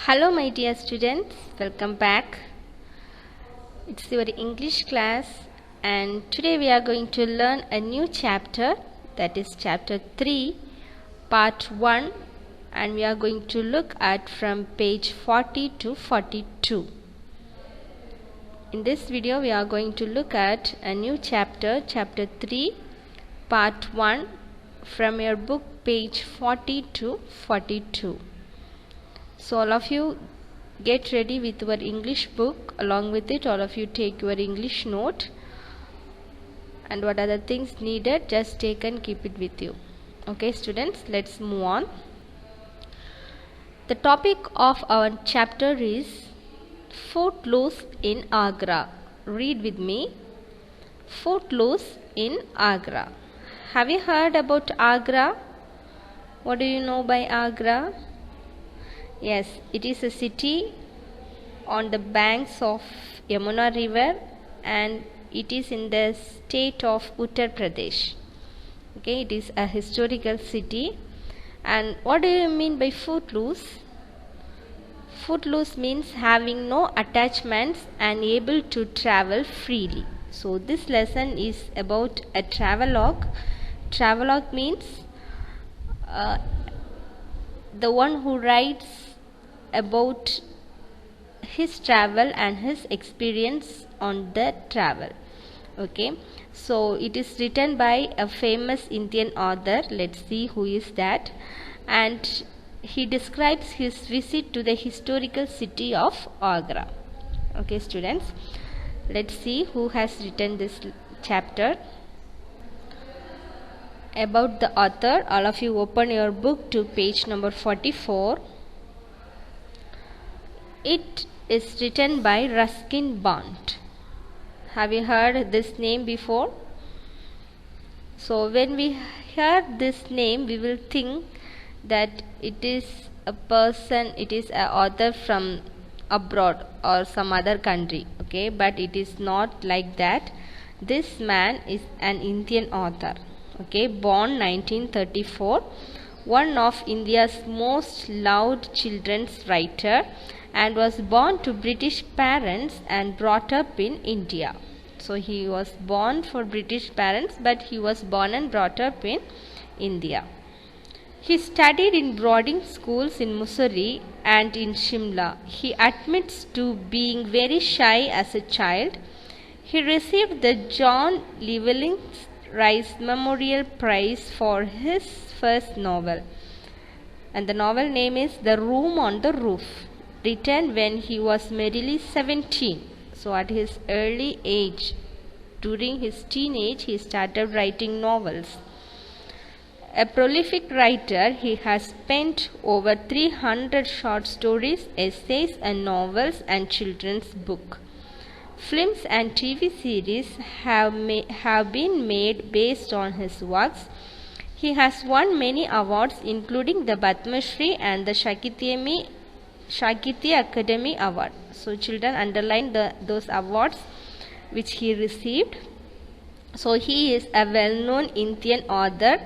Hello my dear students, welcome back. It's your English class and today we are going to learn a new chapter, that is chapter 3 part 1, and we are going to look at from page 40 to 42. In this video we are going to look at a new chapter, chapter 3 part 1, from your book page 40 to 42. So all of you get ready with your English book. Along with it, all of you take your English note, and what are the things needed, just take and keep it with you. Okay students, let's move on. The topic of our chapter is Footloose in Agra. Read with me. Footloose in Agra. Have you heard about Agra? What do you know by Agra? Yes, it is a city on the banks of Yamuna river and it is in the state of Uttar Pradesh. Okay, it is a historical city. And what do you mean by footloose? Footloose means having no attachments and able to travel freely. So this lesson is about a travelogue. Travelogue means the one who writes about his travel and his experience on the travel. Okay, so it is written by a famous Indian author. Let's see who is that. And he describes his visit to the historical city of Agra. Okay students, let's see who has written this chapter. About the author, all of you open your book to page number 44. It is written by Ruskin Bond. Have you heard this name before? So when we hear this name, we will think that it is a person, it is an author from abroad or some other country. Okay, but it is not like that. This man is an Indian author. Okay, born 1934, one of India's most loved children's writer, and was born to British parents and brought up in India. So he was born for British parents, but he was born and brought up in India. He studied in boarding schools in Mussoorie and in Shimla. He admits to being very shy as a child. He received the John Llewellyn Rice Memorial Prize for his first novel, and the novel name is The Room on the Roof, written when he was merely 17. So at his early age, during his teenage, he started writing novels. A prolific writer, he has penned over 300 short stories, essays and novels and children's books. Films and TV series have been made based on his works. He has won many awards, including the Padma Shri and the Sahitya Academy Award. So children underline those awards which he received. So he is a well-known Indian author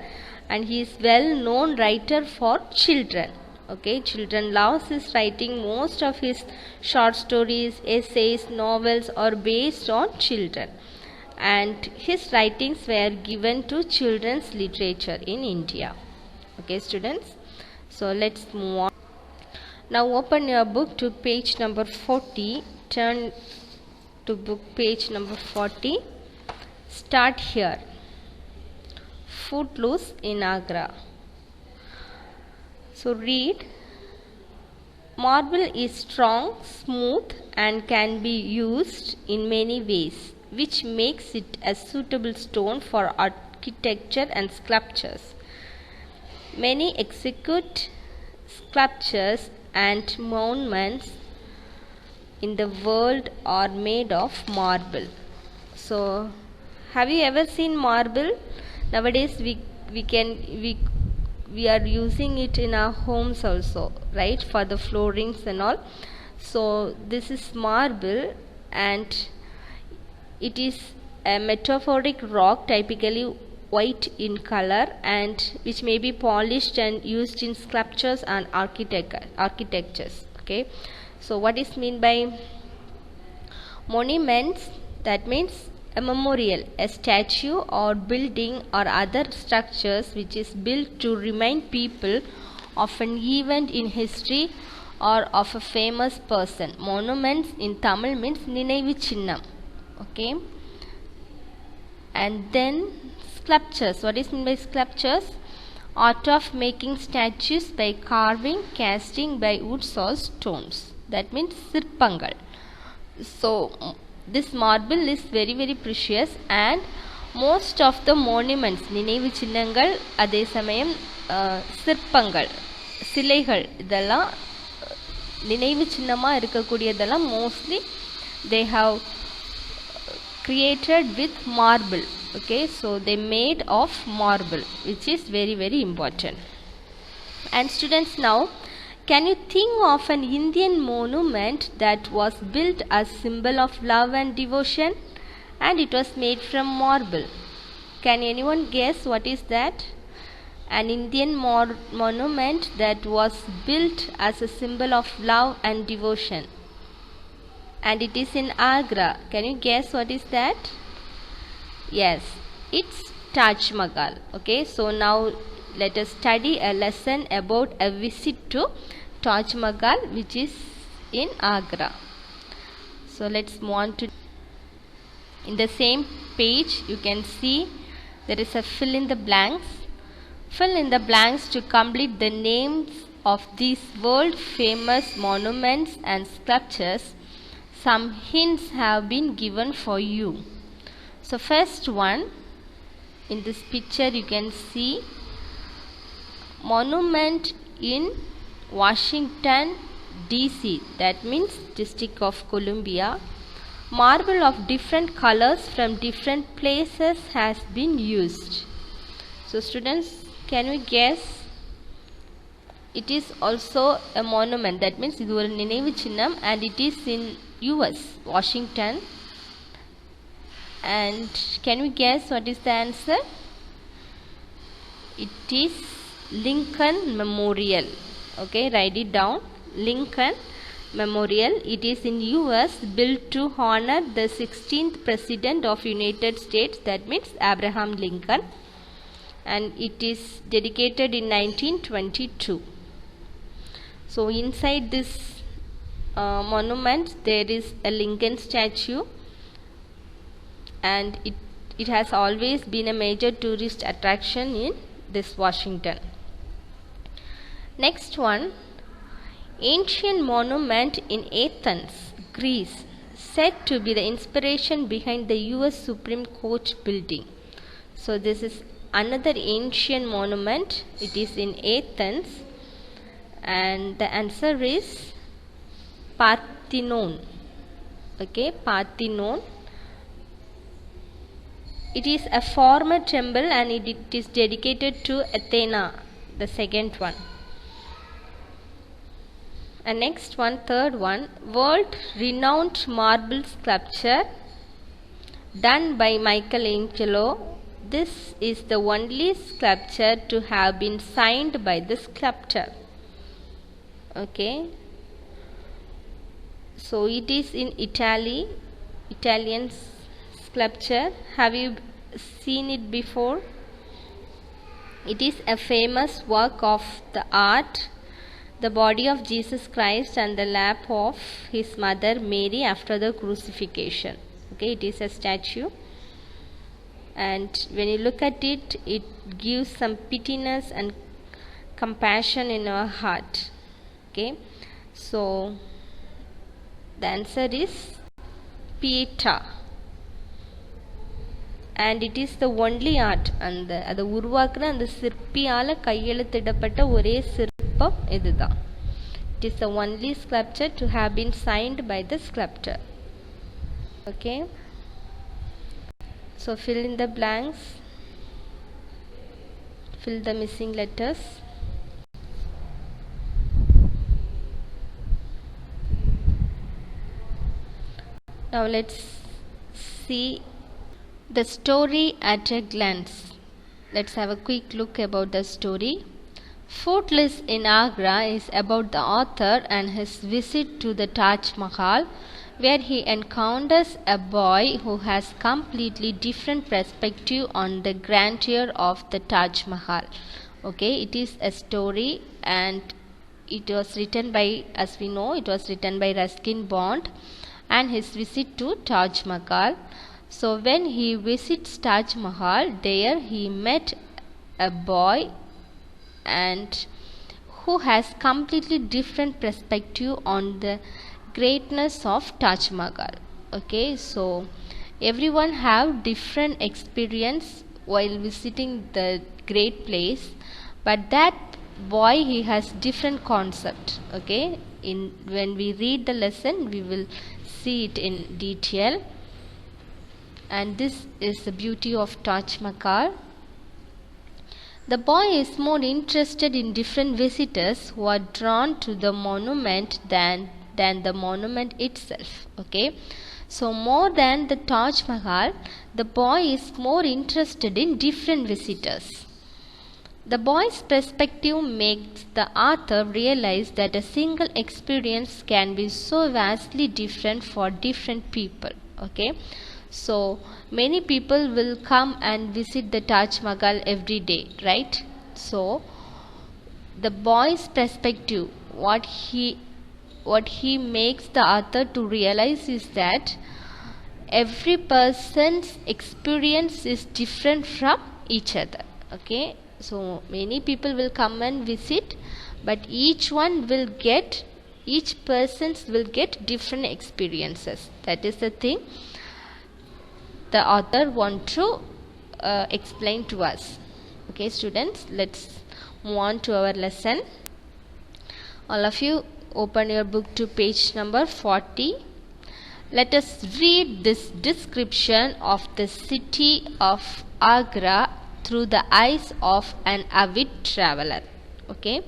and he is well-known writer for children. Okay, children loves his writing. Most of his short stories, essays, novels are based on children, and his writings were given to children's literature in India. Okay students, so let's move on. Now open your book to page number 40. Turn to book page number 40. Start here. Footloose in Agra. So read. Marble is strong, smooth and can be used in many ways, which makes it a suitable stone for architecture and sculptures. Many exquisite sculptures and monuments in the world are made of marble. So have you ever seen marble? Nowadays we are using it in our homes also, right, for the floorings and all. So this is marble and it is a metamorphic rock, typically white in color, and which may be polished and used in sculptures and architectures. Okay, so what is mean by monuments? That means a memorial, a statue or building or other structures which is built to remind people of an event in history or of a famous person. Monuments in Tamil means Ninaivu Chinnam. Okay, and then sculptures. What is meant by sculptures? Art of making statues by carving, casting by woods or stones. That means sirpangal. So this marble is very very precious, and most of the monuments நினைவு சின்னங்கள் அதே சமயம் சிற்பங்கள் சிலைகள் இதெல்லாம் நினைவு சின்னமாக இருக்கக்கூடியதெல்லாம் mostly they have created with marble. Okay, so they made of marble, which is very very important. And students, now can you think of an Indian monument that was built as symbol of love and devotion, and it was made from marble? Can anyone guess what is that? An Indian monument that was built as a symbol of love and devotion, and it is in Agra. Can you guess what is that? Yes, it's Taj Mahal. Okay, so now let us study a lesson about a visit to Taj Mahal, which is in Agra. So let's move on to, in the same page you can see there is a fill in the blanks. Fill in the blanks to complete the names of these world famous monuments and sculptures. Some hints have been given for you. So first one, in this picture you can see monument in Washington DC, that means District of Columbia. Marble of different colors from different places has been used. So students, can we guess? It is also a monument, that means இது ஒரு நினைவு சின்னம், and it is in US, Washington. And can we guess what is the answer? It is Lincoln Memorial. Okay, write it down. Lincoln Memorial. It is in US, built to honor the 16th President of United States, that means Abraham Lincoln, and it is dedicated in 1922. So inside this monument there is a Lincoln statue, and it has always been a major tourist attraction in this Washington. Next one, ancient monument in Athens, Greece, said to be the inspiration behind the US Supreme Court building. So this is another ancient monument. It is in Athens, and the answer is Parthenon. Okay, Parthenon. It is a former temple, and it is dedicated to Athena, the second one. And next one, third one, world renowned marble sculpture done by Michelangelo. This is the only sculpture to have been signed by the sculptor. Okay, so it is in Italy, Italian sculpture. Have you seen it before? It is a famous work of the art, the body of Jesus Christ and the lap of his mother Mary after the crucifixion. Okay, it is a statue, and when you look at it, it gives some pityness and compassion in our heart. Okay, so the answer is Pieta, and it is the only art, and அதை உருவாக்குற அந்த சிற்பியால் கையெழுத்திடப்பட்ட ஒரே சிற்பம் இதுதான். It is the only sculpture to have been signed by the sculptor. Okay, so fill in the blanks, fill the missing letters. Now let's see the story at a glance. Let's have a quick look about the story. Footless in Agra is about the author and his visit to the Taj Mahal, where he encounters a boy who has completely different perspective on the grandeur of the Taj Mahal. Okay, it is a story and it was written by, as we know, it was written by Ruskin Bond and his visit to Taj Mahal. So when he visits Taj Mahal, there he met a boy and who has completely different perspective on the greatness of Taj Mahal. Okay, so everyone have different experience while visiting the great place, but that boy he has different concept. Okay, in when we read the lesson we will see it in detail, and this is the beauty of Taj Mahal. The boy is more interested in different visitors who are drawn to the monument than the monument itself. Okay, so more than the Taj Mahal, the boy is more interested in different visitors. The boy's perspective makes the author realize that a single experience can be so vastly different for different people. Okay, so many people will come and visit the Taj Mahal every day, right? So the boy's perspective, what he makes the author to realize is that every person's experience is different from each other. Okay, so many people will come and visit, but each persons will get different experiences. That is the thing the author want to explain to us. Okay, students, let's move on to our lesson. All of you open your book to page number 40. Let us read this description of the city of Agra through the eyes of an avid traveler. Okay,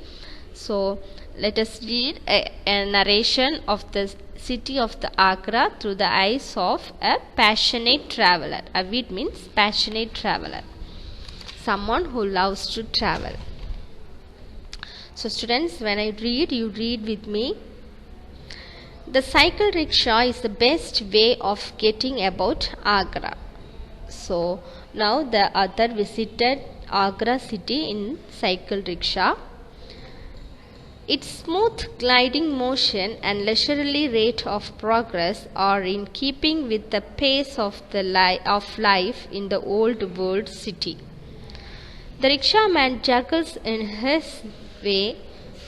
so let us read a narration of the city of the Agra through the eyes of a passionate traveler. Avid means passionate traveler, someone who loves to travel. So students, when I read, you read with me. The cycle rickshaw is the best way of getting about Agra. So now the author visited Agra city in cycle rickshaw. Its smooth gliding motion and leisurely rate of progress are in keeping with the pace of life in the old world city. The rickshaw-man juggles in his way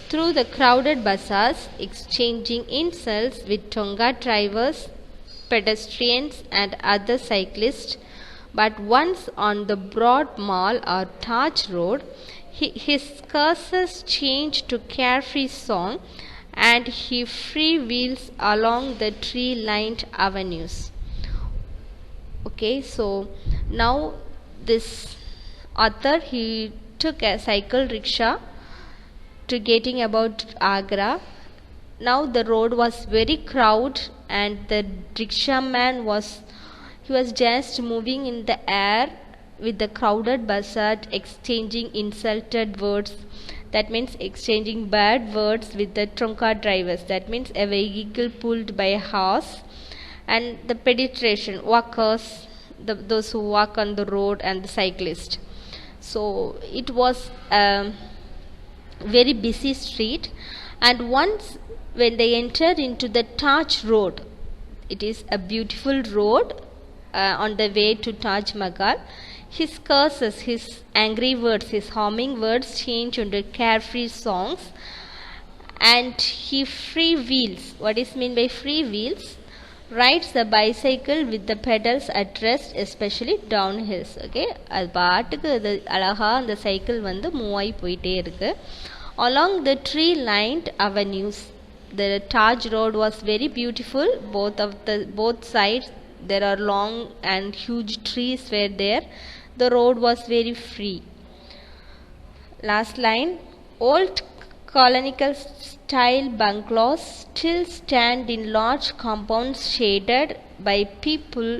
through the crowded bazaars, exchanging insults with Tonga drivers, pedestrians and other cyclists. But once on the broad mall or Taj Road, his curses change to carefree song and he freewheels along the tree-lined avenues. Okay, so now this author, he took a cycle rickshaw to getting about Agra. Now the road was very crowded and the rickshaw man was just moving in the air with the crowded bazaar, exchanging insulted words. That means exchanging bad words with the trunka drivers. That means a vehicle pulled by a horse, and the pedestrian walkers, those who walk on the road, and the cyclist. So it was a very busy street, and once when they entered into the Taj Road, it is a beautiful road on the way to Taj Mahal. His curses, his angry words, his humming words change into carefree songs, and he freewheels. What is meant by freewheels? Rides the bicycle with the pedals at rest, especially downhills. Okay, அது பாட்டுக்கு அது அழகா அந்த cycle வந்து move ஆகி போயிட்டே இருக்கு. Along the tree-lined avenues, the Taj Road was very beautiful. Both sides there are long and huge trees were there. The road was very free. Last line. Old colonial style bungalows still stand in large compounds shaded by peepul,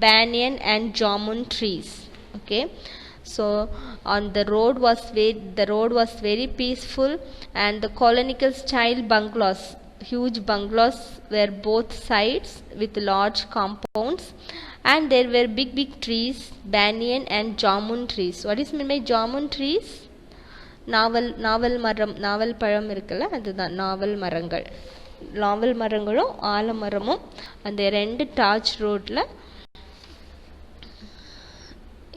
banyan and jamun trees. Okay, So on the road was very peaceful, and the colonial style bungalows, huge bungalows were both sides with large compounds, and there were big trees, banyan and jamun trees. What is meant by jamun trees? நாவல் மரம், நாவல் பழம் இருக்குல்ல, அதுதான் நாவல் மரங்கள். நாவல் மரங்களும் ஆலமரமும் அந்த ரெண்டு torch ரோட்ல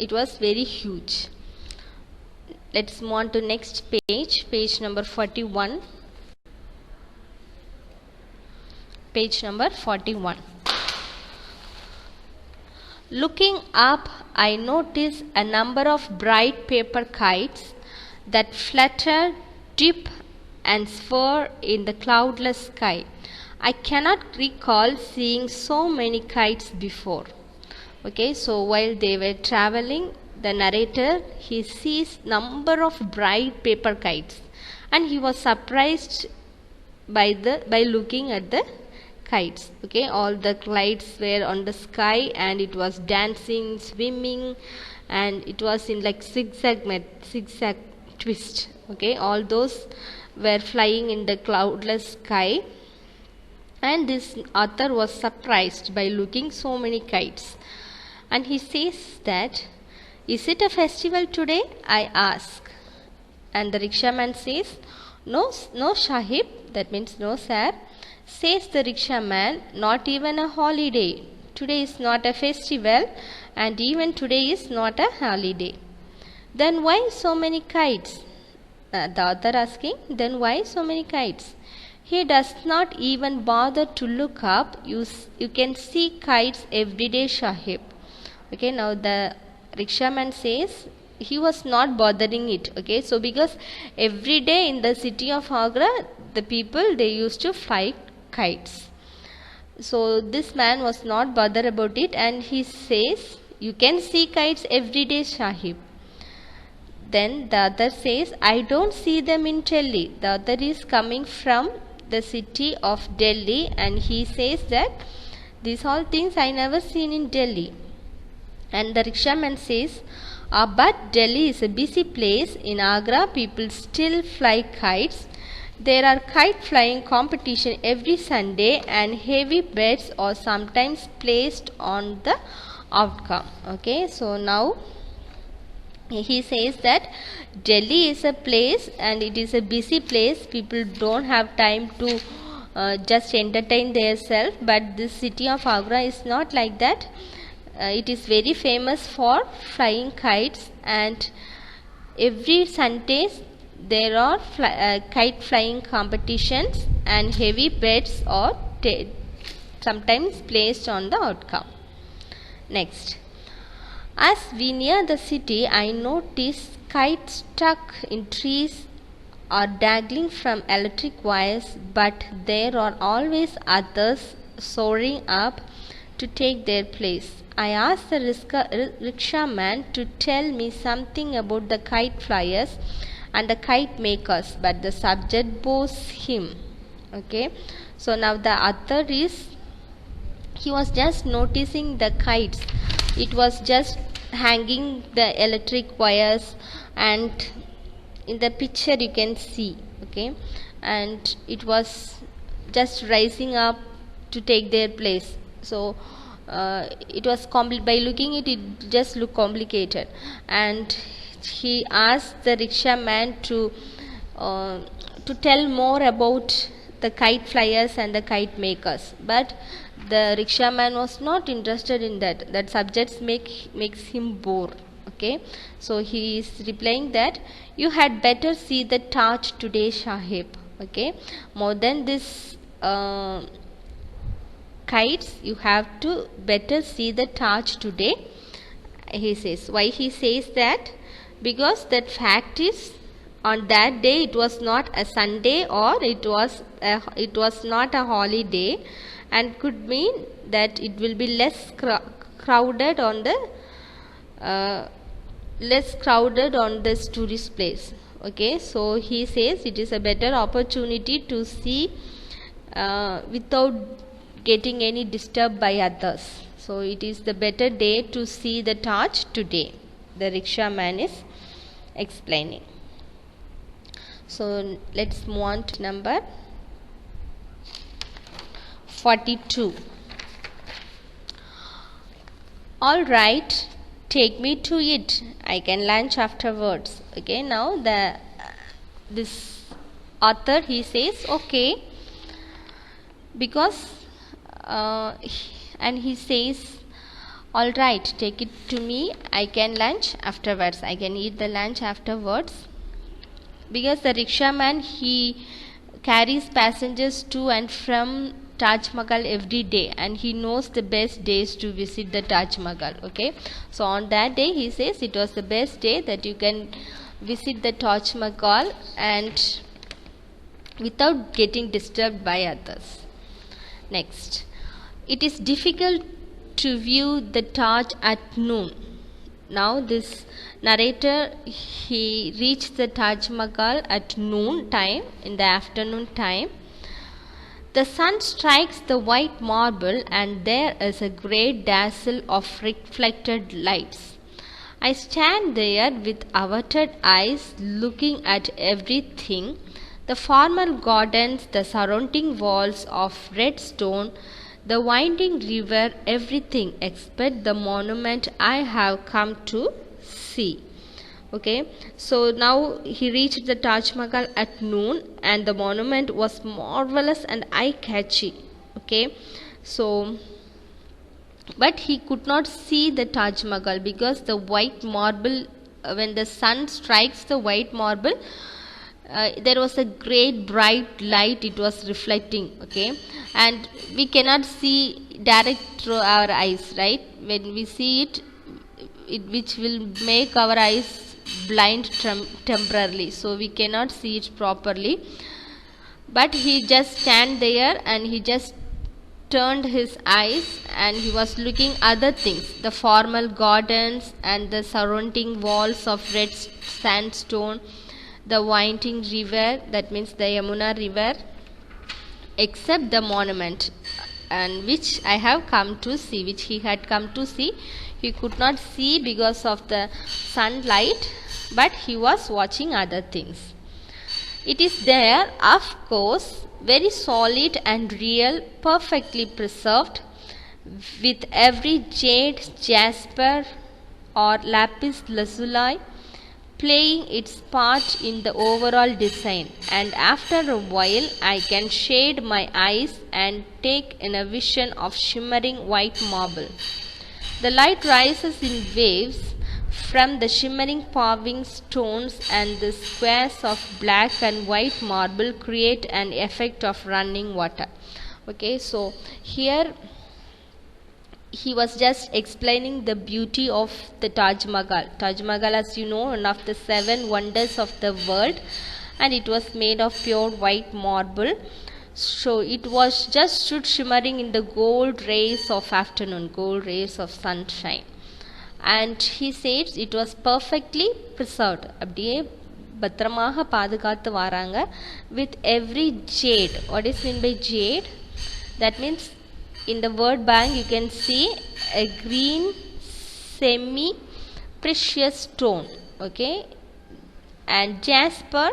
it was very huge. Let's move on to next page number 41. Page number 41. Looking up, I noticed a number of bright paper kites that fluttered, dip and swirl in the cloudless sky. I cannot recall seeing so many kites before. Okay, so while they were traveling, the narrator, he sees number of bright paper kites, and he was surprised by looking at the kites. Okay, all the kites were on the sky, and it was dancing, swimming, and it was in like zigzag twist. Okay, all those were flying in the cloudless sky, and this author was surprised by looking so many kites. And he says that, is it a festival today? I ask. And the rickshaman says, no Sahib, that means no sir. Says the rickshaman, not even a holiday. Today is not a festival, and even today is not a holiday. Then why so many kites? The author asking, then why so many kites? He does not even bother to look up. You can see kites every day, Sahib. Okay, now the rickshaman says he was not bothering it. Okay, so because every day in the city of Agra, the people, they used to fly kites. So this man was not bothered about it, and he says, you can see kites every day, Sahib. Then the other says, I don't see them in Delhi. The other is coming from the city of Delhi, and he says that these all things I never seen in Delhi. And the rickshaman says, but Delhi is a busy place. In Agra, people still fly kites. There are kite flying competition every Sunday, and heavy bets are sometimes placed on the outcome. Okay, so now he says that Delhi is a place, and it is a busy place. People don't have time to just entertain themselves, but this city of Agra is not like that. It is very famous for flying kites, and every Sundays there are kite flying competitions, and heavy bets are sometimes placed on the outcome. Next, as we near the city, I notice kites stuck in trees or dangling from electric wires, but there are always others soaring up to take their place. I asked the rickshaman to tell me something about the kite flyers and the kite makers, but the subject bores him. Okay, so now the author is, he was just noticing the kites. It was just hanging the electric wires, and in the picture you can see. Okay, and it was just rising up to take their place. So it was by looking it just looked complicated, and he asked the rickshaman to tell more about the kite flyers and the kite makers, but the rickshaman was not interested in that subjects makes him bore. Okay, so he is replying that you had better see the Taj today, Sahib. Okay, more than this kites, you have to better see the Taj today, he says. Why he says that? Because that fact is, on that day it was not a Sunday, or it was not a holiday, and could mean that it will be less crowded on this tourist place. Okay, so he says it is a better opportunity to see without getting any disturbed by others. So it is the better day to see the Taj today. the rickshaw man is explaining. So let's move on to number 42. All right, take me to it. I can lunch afterwards. Okay, now this author, he says okay, because and he says, all right, take it to me. I can lunch afterwards. I can eat the lunch afterwards, because the rickshaw man, he carries passengers to and from Taj Mahal every day, and he knows the best days to visit the Taj Mahal. Okay, so on that day he says it was the best day that you can visit the Taj Mahal and without getting disturbed by others. Next, it is difficult to view the Taj at noon. Now this narrator, he reached the Taj Mahal at noon time, in the afternoon time. The sun strikes the white marble and there is a great dazzle of reflected lights. I stand there with averted eyes looking at everything, the formal gardens, the surrounding walls of red stone, the winding river, everything except the monument I have come to see. Okay, so now he reached the Taj Mahal at noon and the monument was marvelous and eye-catchy. Okay, so but he could not see the Taj Mahal because the white marble, when the sun strikes the white marble, there was a great bright light it was reflecting. Okay, and we cannot see direct through our eyes, right? When we see it, which will make our eyes blind temporarily, so we cannot see it properly. But he just stand there and he just turned his eyes and he was looking other things, the formal gardens and the surrounding walls of red sandstone, the winding river, that means the Yamuna river, except the monument, and which I have come to see, which he had come to see. He could not see because of the sunlight, but he was watching other things. It is there, of course, very solid and real, perfectly preserved, with every jade, jasper or lapis lazuli playing its part in the overall design, and after a while I can shade my eyes and take in a vision of shimmering white marble. The light rises in waves from the shimmering paving stones, and the squares of black and white marble create an effect of running water. Okay, so here he was just explaining the beauty of the Taj Mahal. Taj Mahal, as you know, one of the 7 wonders of the world, and it was made of pure white marble. So it was just stood shimmering in the gold rays of afternoon, gold rays of sunshine. And he says it was perfectly preserved. அப்படியே பத்திரமாக பாதுகாத்து வராங்க with every jade. What is meant by jade? That means in the word bank you can see a green semi precious stone. Okay, and jasper,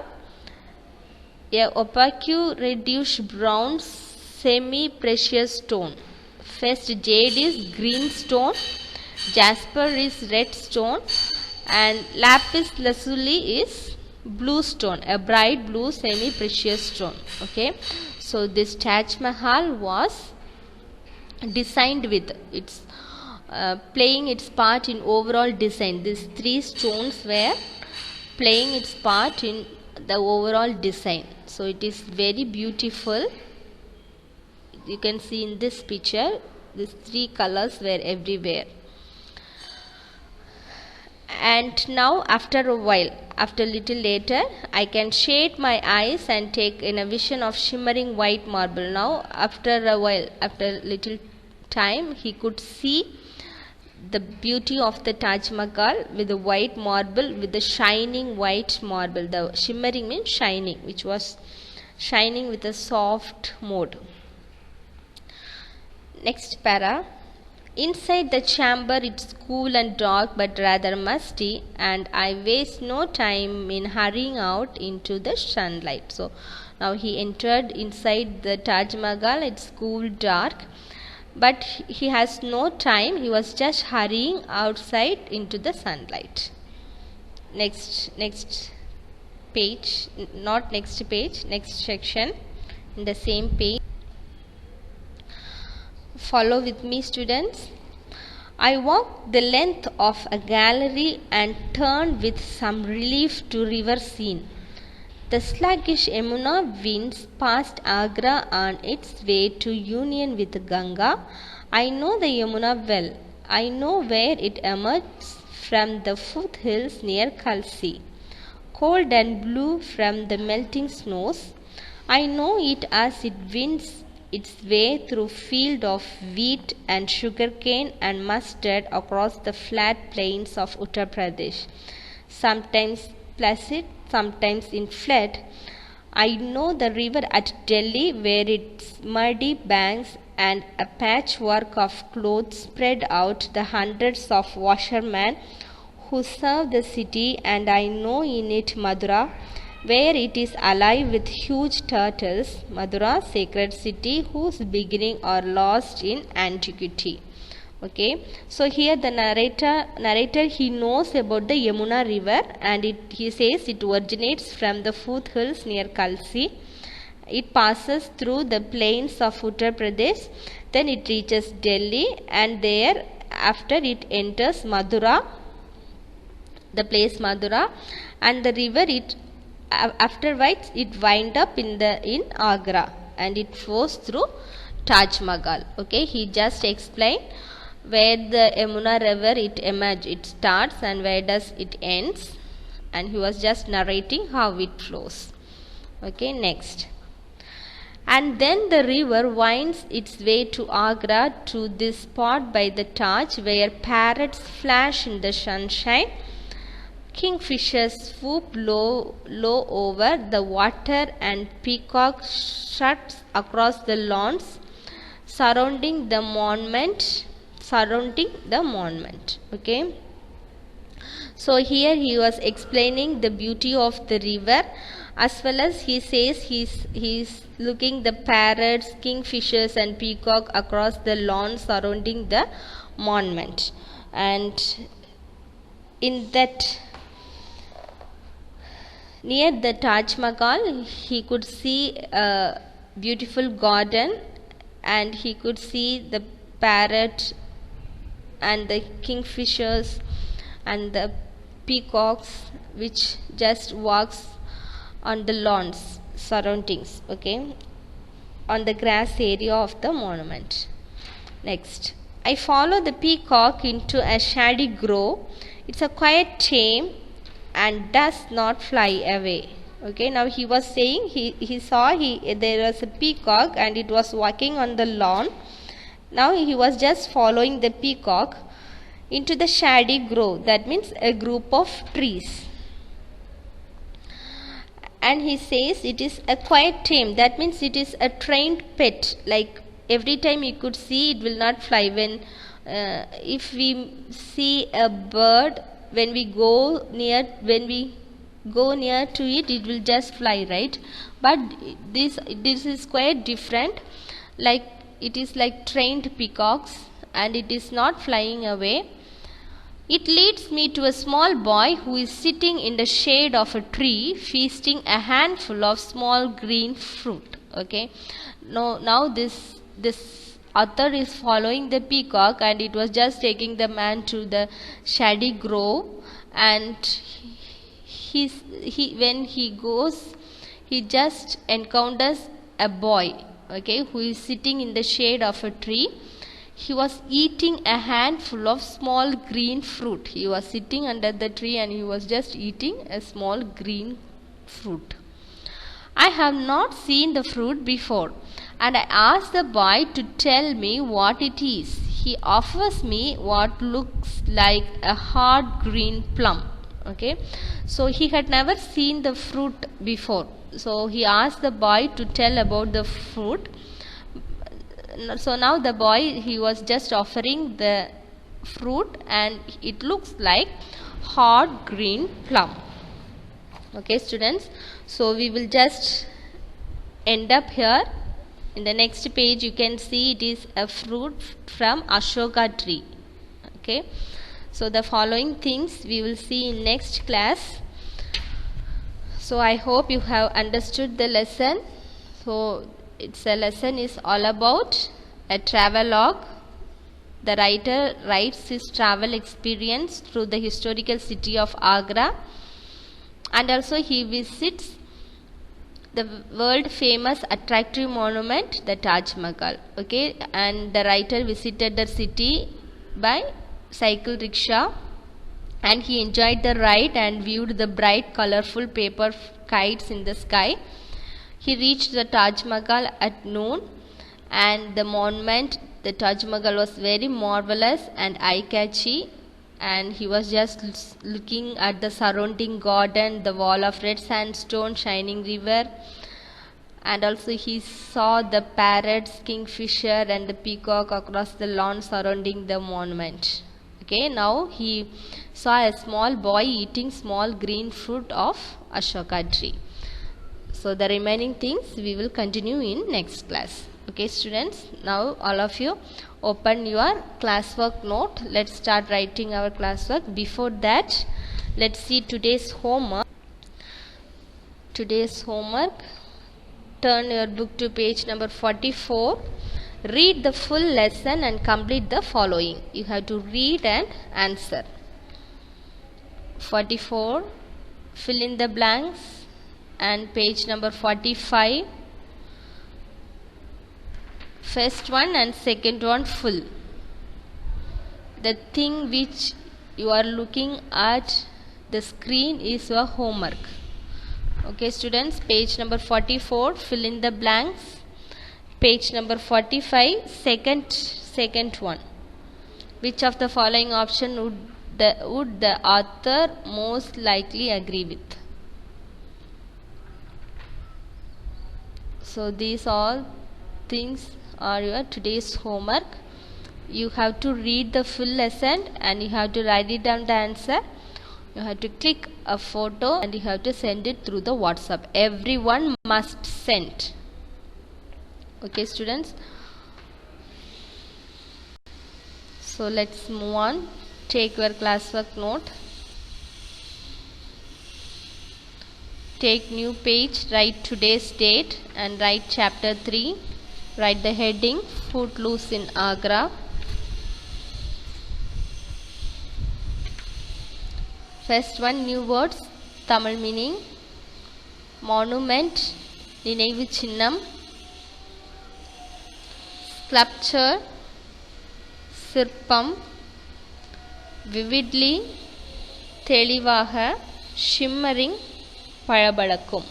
a opaque reddish brown semi precious stone. First jade is green stone, jasper is red stone, and lapis lazuli is blue stone, a bright blue semi precious stone. Okay, so this Taj Mahal was designed with its playing its part in overall design. These 3 stones were playing its part in the overall design. So it is very beautiful. You can see in this picture these 3 colors were everywhere. And now after a while, after little later, I can shade my eyes and take in a vision of shimmering white marble. Now after a while, after little time, he could see the beauty of the Taj Mahal with the white marble, with the shining white marble. The shimmering means shining, which was shining with a soft mode. Next para. Inside the chamber it's cool and dark but rather musty, and I waste no time in hurrying out into the sunlight. So now he entered inside the Taj Mahal. It's cool, dark, but he has no time. He was just hurrying outside into the sunlight. Next page, not next page, next section in the same page. Follow with me, students. I walked the length of a gallery and turned with some relief to river scene. The sluggish Yamuna winds past Agra on its way to union with Ganga. I know the Yamuna well. I know where it emerges from the foothills near Kalsi, cold and blue from the melting snows. I know it as it winds its way through field of wheat and sugarcane and mustard across the flat plains of Uttar Pradesh, sometimes placid, sometimes in flood. I know the river at Delhi, where its muddy banks and a patchwork of clothes spread out the hundreds of washermen who serve the city, and I know in it Mathura, where it is alive with huge turtles, Mathura, sacred city whose beginning are lost in antiquity. Okay, so here the narrator he knows about the Yamuna river, and he says it originates from the foothills near Kalsi. It passes through the plains of Uttar Pradesh, then it reaches Delhi, and there after it enters Mathura, the place Mathura, and the river it afterwards it wind up in Agra, and it flows through Taj Mahal. Okay, he just explained where the Yamuna river it starts and where does it ends, and he was just narrating how it flows. Okay, next. And then the river winds its way to Agra, to this spot by the Taj where parrots flash in the sunshine, kingfishers swoop low over the water, and peacock struts across the lawns surrounding the monument. Okay, so here he was explaining the beauty of the river, as well as he says he's looking the parrots, kingfishers and peacock across the lawn surrounding the monument. And in that, near the Taj Mahal, he could see a beautiful garden, and he could see the parrot and the kingfishers and the peacocks which just walks on the lawns surroundings, okay, on the grass area of the monument. Next, I follow the peacock into a shady grove. It's a quiet tame and does not fly away. Okay, now he was saying he saw there was a peacock and it was walking on the lawn. Now he was just following the peacock into the shady grove, that means a group of trees. And he says it is a quiet tame, that means it is a trained pet, like every time you could see it will not fly. When if we see a bird, when we go near to it, it will just fly, right? But this is quite different, like it is like trained peacocks and it is not flying away. It leads me to a small boy who is sitting in the shade of a tree feasting a handful of small green fruit. Okay, now this author is following the peacock and it was just taking the man to the shady grove, and when he goes, he just encounters a boy, okay, who is sitting in the shade of a tree. He was eating a handful of small green fruit. He was sitting under the tree and he was just eating a small green fruit. I have not seen the fruit before, and I asked the boy to tell me what it is. He offers me what looks like a hard green plum. Okay, so he had never seen the fruit before. So he asked the boy to tell about the fruit. So now the boy, he was just offering the fruit, and it looks like hot green plum. Okay students, so we will just end up here. In the next page you can see it is a fruit from Ashoka tree. Okay, so the following things we will see in next class. So I hope you have understood the lesson. So it's a lesson is all about a travelogue. The writer writes his travel experience through the historical city of Agra, and also he visits the world famous attractive monument, the Taj Mahal. Okay, and the writer visited the city by cycle rickshaw, and he enjoyed the ride and viewed the bright colorful paper kites in the sky. He reached the Taj Mahal at noon, and the monument, the Taj Mahal, was very marvelous and eye-catchy, and he was just looking at the surrounding garden, the wall of red sandstone, shining river, and also he saw the parrots, kingfisher and the peacock across the lawn surrounding the monument. Okay, now he saw a small boy eating small green fruit of Ashoka tree. So the remaining things we will continue in next class. Okay students, now all of you open your classwork note. Let's start writing our classwork. Before that, let's see today's homework. Today's homework, turn your book to page number 44. Read the full lesson and complete the following. You have to read and answer. 44, fill in the blanks, and page number 45, first one and second one full. The thing which you are looking at the screen is your homework. Okay students, page number 44, fill in the blanks. Page number 45, second one. Which of the following option would the author most likely agree with? So these all things are your today's homework. You have to read the full lesson and you have to write it down the answer. You have to click a photo and you have to send it through the WhatsApp. Everyone must send. Okay students, so let's move on. Take your classwork note, take new page, write today's date and write chapter 3. Write the heading Footloose in Agra. First one, new words, Tamil meaning. Monument, Ninaivu Chinnam. Sculpture, Sirpam. Vividly, Thelivaga, shimmering, Palabalakkum.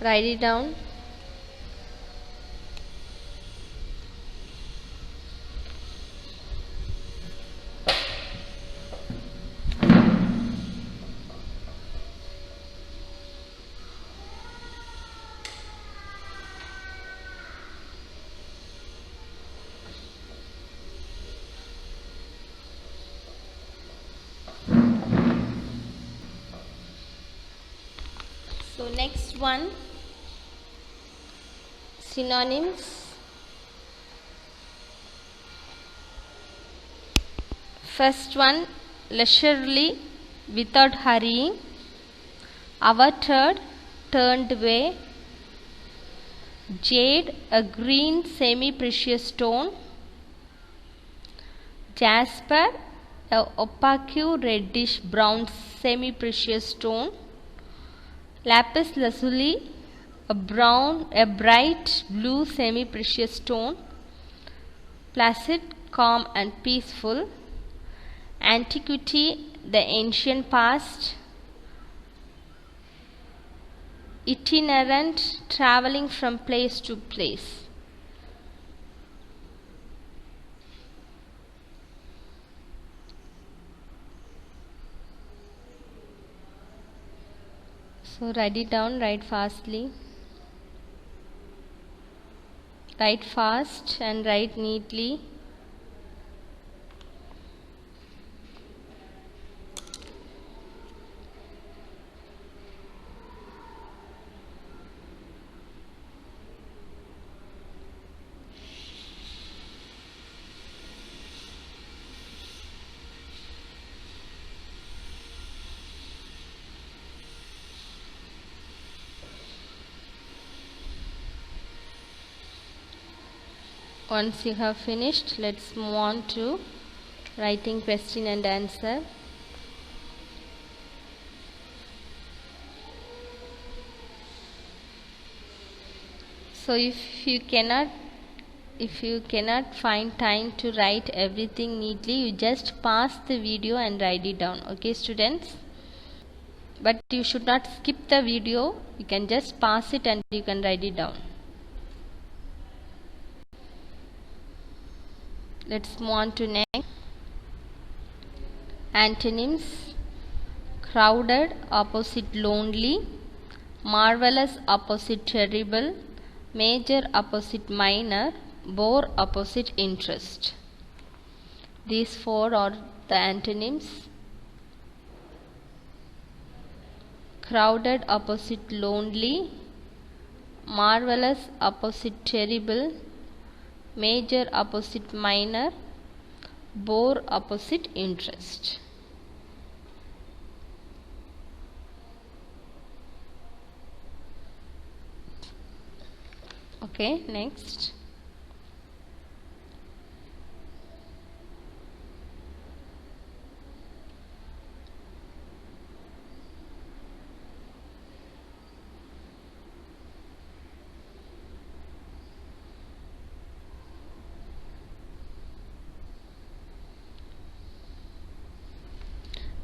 Write it down. So next one, synonyms. First one, leisurely, without hurrying. Averted, turned away. Jade, a green semi-precious stone. Jasper, a opaque reddish brown semi-precious stone. Lapis lazuli, a bright blue semi-precious stone. Placid, calm and peaceful. Antiquity, the ancient past. Itinerant, traveling from place to place. So write it down, write fastly. Write fast and write neatly. Once you have finished, let's move on to writing question and answer. So if you cannot find time to write everything neatly, you just pause the video and write it down. Okay, students? But you should not skip the video. You can just pause it and you can write it down. Let's move on to next. Antonyms: crowded opposite lonely, marvelous opposite terrible, major opposite minor, bore opposite interest. These four are the antonyms. Crowded opposite lonely, marvelous opposite terrible, major opposite minor, bore opposite interest. Okay, next.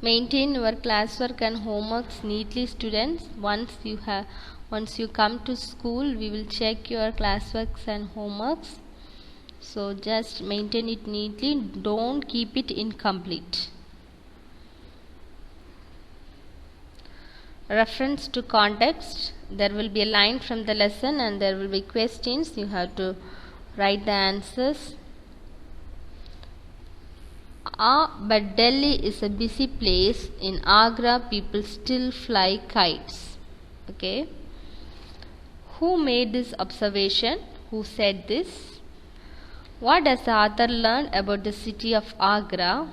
Maintain your classwork and homeworks neatly, students. Once you come to school, we will check your classworks and homeworks. So just maintain it neatly. Don't keep it incomplete. Reference to context. There will be a line from the lesson and there will be questions. You have to write the answers. But Delhi is a busy place. In Agra, people still fly kites. Okay. Who made this observation? Who said this? What does the author learn about the city of Agra?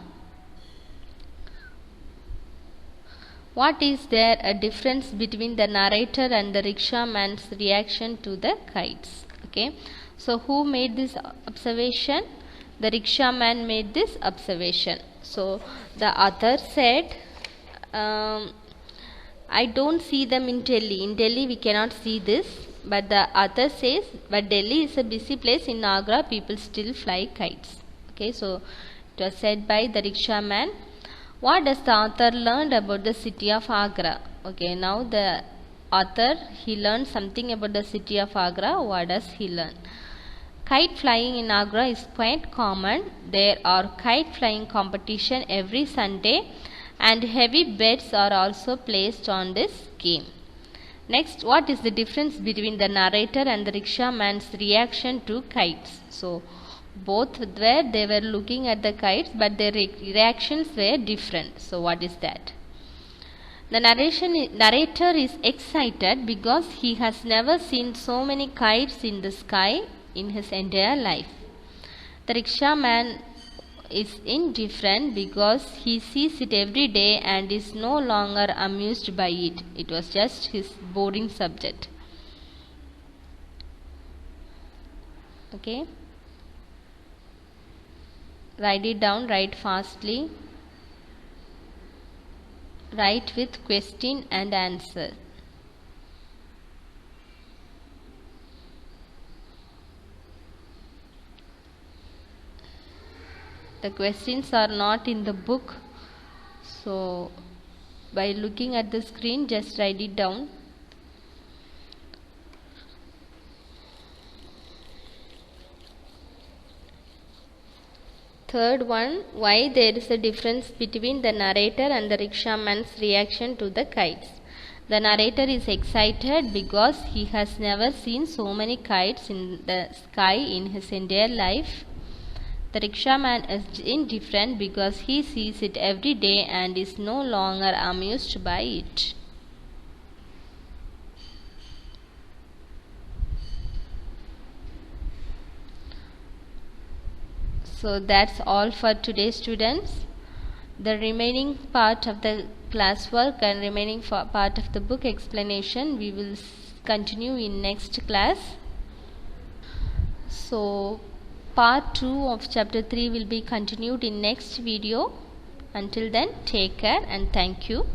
What is there a difference between the narrator and the rickshaw man's reaction to the kites? Okay. So who made this observation? The rickshaw man made this observation. So the author said, I don't see them in Delhi. In Delhi we cannot see this. But the author says, but Delhi is a busy place. In Agra people still fly kites. Okay, so it was said by the rickshaw man. What does the author learn about the city of Agra? Okay, now the author, he learned something about the city of Agra. What does he learn? Kite flying in Agra is quite common. There are kite flying competition every Sunday and heavy bets are also placed on this game. Next, what is the difference between the narrator and the rickshaw man's reaction to kites? So, both they were looking at the kites, but their reactions were different. So, what is that? The narrator is excited because he has never seen so many kites in the sky in his entire life. The rickshaw man is indifferent because he sees it every day and is no longer amused by it. It was just his boring subject. Okay. Write it down, write fastly. Write with question and answer. The questions are not in the book, so by looking at the screen just write it down. Third one, why there is a difference between the narrator and the rickshaw man's reaction to the kites. The narrator is excited because he has never seen so many kites in the sky in his entire life. The rickshaw man is indifferent because he sees it every day and is no longer amused by it. So that's all for today, students. The remaining part of the classwork and remaining part of the book explanation we will continue in next class. So part 2 of chapter 3 will be continued in next video. Until then, take care and thank you.